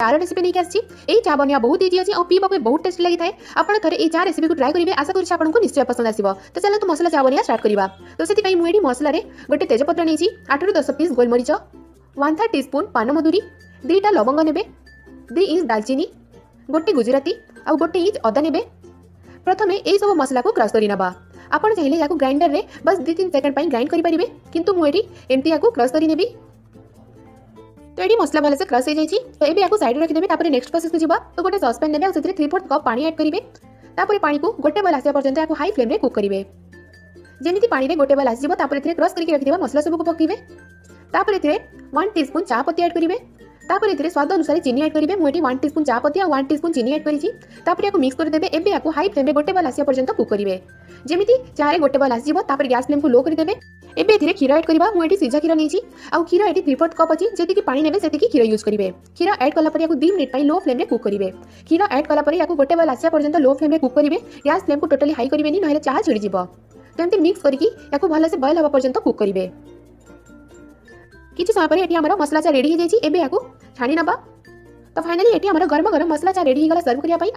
चार रेसिपी नहीं आसी चा बनिया बहुत इजी अच्छी और पीवा बहुत टेस्ट लगी थाए। आप थे ये चा रेसिपी को ट्राई करेंगे, आशा करुँच आपको निश्चय पसंद आसो। तो चलो मसला चा बनिया स्टार्ट करवा। तो से मुझे मसला गोटे तेजपत्र नहीं 8 ରୁ 10 पीस गोलमरीच, 1/3 टीस्पून पान मधुरी, 2टा लवंग ने, 2 इंच दालचीनी, गोटे गुजराती और गोटे इंच अदा ने। प्रथमे यही सब मसला को क्रश करना। आपड़ चाहिए या ग्राइंडर रे बस 2-3 सेकंड ग्राइंड करेंगे, किंतु मुझे एमती या क्रश करनेबी। तो ये मसला भलसे क्रश हो जाए। तो ये साइड रखिदेवे। नेक्स्ट प्रोसेस को जी। तो गोटे ससपैन ने 3/4 कप पानी ऐड करेंगे। पानी को गोटे बल आसा पर्यंत या हाई फ्लेम रे कुक करेंगे। जमी पानी में गोटे बल आसो क्रश करके रखिदेवा मसला सबको पकेबे। 1 टीस्पून चा पत्ती ऐड करेंगे। तापर स्वाद अनुसार चीनी ऐड करेंगे। मुझे 1 टीस्पून चा पत्ती और 1 टीस्पून चीनी ऐड करी मिक्स करदेवे। एबे या हाई फ्लेम रे गोटे बल आसा पर्यंत कुक करेंगे। जमी चारे गोटे बल आसो गैस फ्लेम को लो करदेवे। एबे एथिरे क्षीर ऐड करबा। मुझे सीझा क्षीर नहीं आउ क्षीर ये 3/4 कप अच्छी जी पानी ने से क्षीर यूज करेंगे। क्षीर ऐड कलापर 2 मिनिट लो फ्लेम रे कुक करेंगे। क्षीर ऐड कलापर या गोटे बल आसा पर्यंत लो फ्लेम रे कुक करेंगे। गैस फ्लेम को टोटली हाई करेंगे ना चाह छिड़ी तो एमती मिक्स करके भलसे बॉयल हवा पर्यंत कुक करेंगे। किसी समय पर ये मसला चा रेडी हो जाए। एबे छाणी नबा। तो फाइनली ये गरम गरम मसला चा रेडी हो गला सर्व करने।